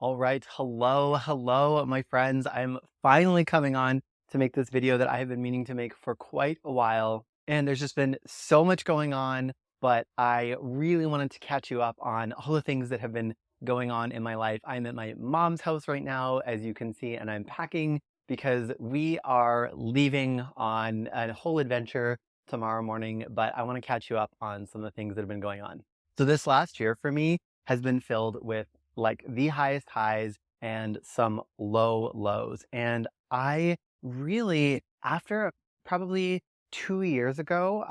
All right. Hello, my friends. I'm finally coming on to make this video that I have been meaning to make for quite a while. And there's just been so much going on, but I really wanted to catch you up on all the things that have been going on in my life. I'm at my mom's house right now, as you can see, and I'm packing because we are leaving on a whole adventure tomorrow morning, but I want to catch you up on some of the things that have been going on. So this last year for me has been filled with like the highest highs and some low lows. And I really, after probably 2 years ago,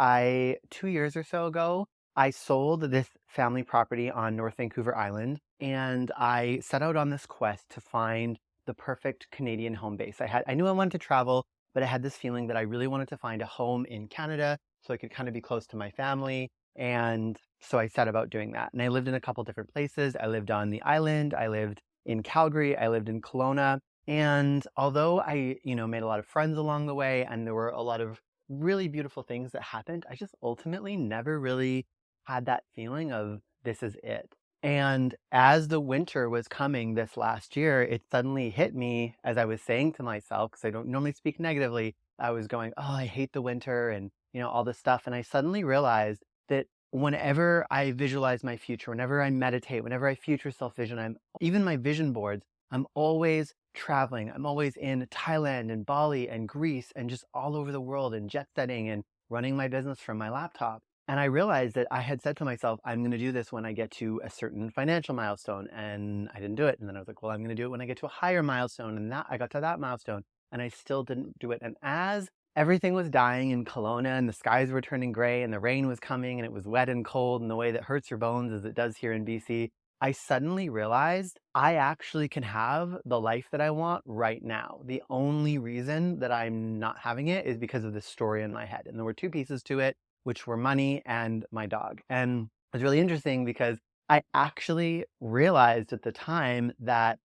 2 years or so ago, I sold this family property on North Vancouver Island and I set out on this quest to find the perfect Canadian home base. I knew I wanted to travel, but I had this feeling that I really wanted to find a home in Canada so I could kind of be close to my family. And so I set about doing that. And I lived in a couple different places. I lived on the island. I lived in Calgary. I lived in Kelowna. And although I made a lot of friends along the way and there were a lot of really beautiful things that happened, I just ultimately never really had that feeling of this is it. And as the winter was coming this last year, it suddenly hit me as I was saying to myself, because I don't normally speak negatively, I was going, oh, I hate the winter and, all this stuff. And I suddenly realized that whenever I visualize my future, whenever I meditate, whenever I future self vision, even my vision boards, I'm always traveling. I'm always in Thailand and Bali and Greece and just all over the world and jet setting and running my business from my laptop. And I realized that I had said to myself, I'm going to do this when I get to a certain financial milestone. And I didn't do it. And then I was like, well, I'm going to do it when I get to a higher milestone. And I got to that milestone and I still didn't do it. And as everything was dying in Kelowna and the skies were turning gray and the rain was coming and it was wet and cold in the way that hurts your bones as it does here in BC, I suddenly realized I actually can have the life that I want right now. The only reason that I'm not having it is because of the story in my head. And there were two pieces to it, which were money and my dog. And it was really interesting because I actually realized at the time that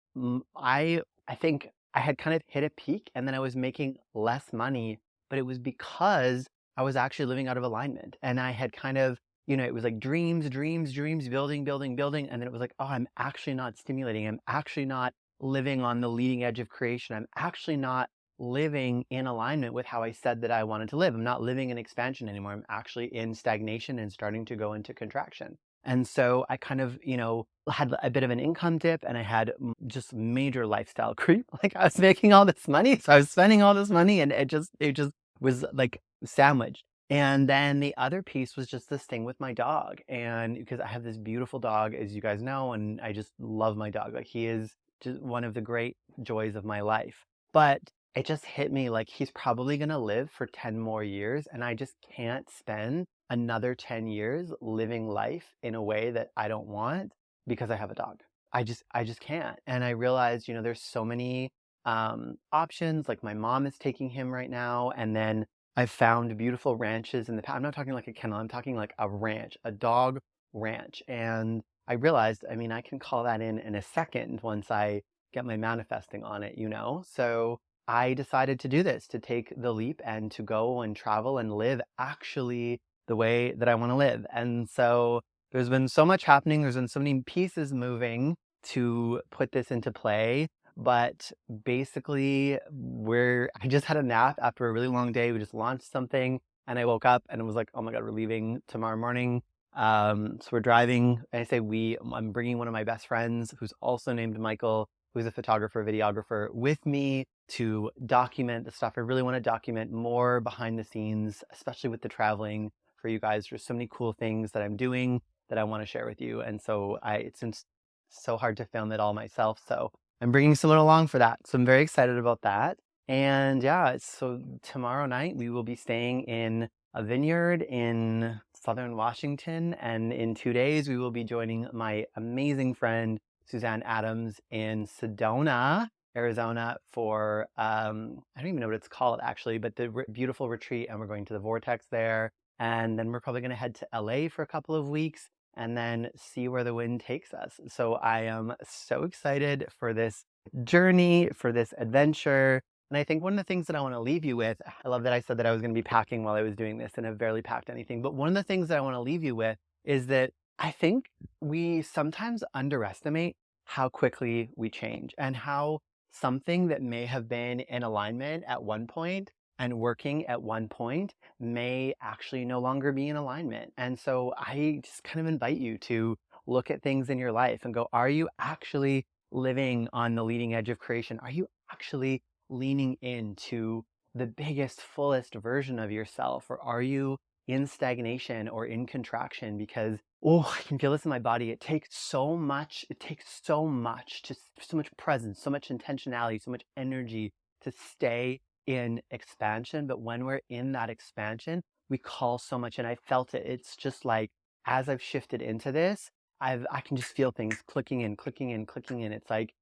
I think I had kind of hit a peak and then I was making less money, but it was because I was actually living out of alignment. And I had kind of, it was like dreams, dreams, dreams, building, building, building. And then it was like, oh, I'm actually not stimulating. I'm actually not living on the leading edge of creation. I'm actually not living in alignment with how I said that I wanted to live. I'm not living in expansion anymore. I'm actually in stagnation and starting to go into contraction. And so I kind of, had a bit of an income dip and I had just major lifestyle creep. Like I was making all this money, so I was spending all this money and it just was like sandwiched. And then the other piece was just this thing with my dog. And because I have this beautiful dog, as you guys know, and I just love my dog. Like he is just one of the great joys of my life. But it just hit me like he's probably going to live for 10 more years and I just can't spend another 10 years living life in a way that I don't want because I have a dog. I just can't. And I realized, there's so many options. Like my mom is taking him right now. And then I've found beautiful ranches in the past. I'm not talking like a kennel. I'm talking like a ranch, a dog ranch. And I realized, I can call that in a second once I get my manifesting on it, So I decided to do this, to take the leap and to go and travel and live actually the way that I want to live. And so there's been so much happening. There's been so many pieces moving to put this into play. But basically, I just had a nap after a really long day. We just launched something and I woke up and it was like, oh my God, we're leaving tomorrow morning. So we're driving. And I say I'm bringing one of my best friends who's also named Michael, who's a photographer, videographer, with me to document the stuff. I really want to document more behind the scenes, especially with the traveling for you guys. There's so many cool things that I'm doing that I want to share with you. And so it's so hard to film it all myself. So I'm bringing someone along for that. So I'm very excited about that. And yeah, so tomorrow night we will be staying in a vineyard in Southern Washington. And in 2 days, we will be joining my amazing friend, Suzanne Adams, in Sedona, Arizona for, I don't even know what it's called actually, but the beautiful retreat. And we're going to the Vortex there. And then we're probably going to head to LA for a couple of weeks and then see where the wind takes us. So I am so excited for this journey, for this adventure. And I think one of the things that I want to leave you with, I love that I said that I was going to be packing while I was doing this and have barely packed anything. But one of the things that I want to leave you with is that I think we sometimes underestimate how quickly we change and how something that may have been in alignment at one point and working at one point may actually no longer be in alignment. And so I just kind of invite you to look at things in your life and go, are you actually living on the leading edge of creation? Are you actually leaning into the biggest, fullest version of yourself? Or are you in stagnation or in contraction? Because, oh, I can feel this in my body. It takes so much, just so much presence, so much intentionality, so much energy to stay in expansion. But when we're in that expansion, we call so much. And I felt it. It's just like, as I've shifted into this, I can just feel things clicking in, clicking in, clicking in. It's like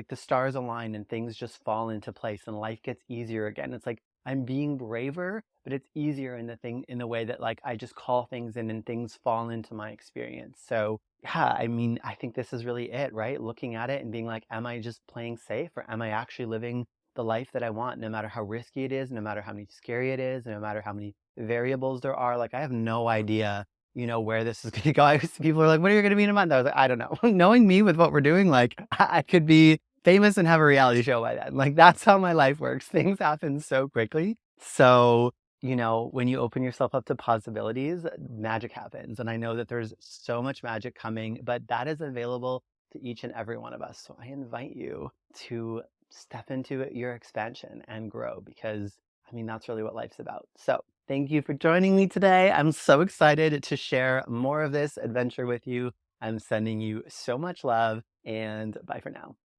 the stars align and things just fall into place and life gets easier again. It's like I'm being braver, but it's easier in the way that like I just call things in and things fall into my experience. So yeah, I mean, I think this is really it, right? Looking at it and being like, am I just playing safe or am I actually living the life that I want, no matter how risky it is, no matter how many scary it is, no matter how many variables there are? Like I have no idea, where this is going to go. People are like, what are you going to be in a month? I was like, I don't know. Knowing me with what we're doing, like I could be famous and have a reality show by then. Like that's how my life works. Things happen so quickly. So, when you open yourself up to possibilities, magic happens. And I know that there's so much magic coming, but that is available to each and every one of us. So I invite you to step into your expansion and grow because I mean, that's really what life's about. So thank you for joining me today. I'm so excited to share more of this adventure with you. I'm sending you so much love and bye for now.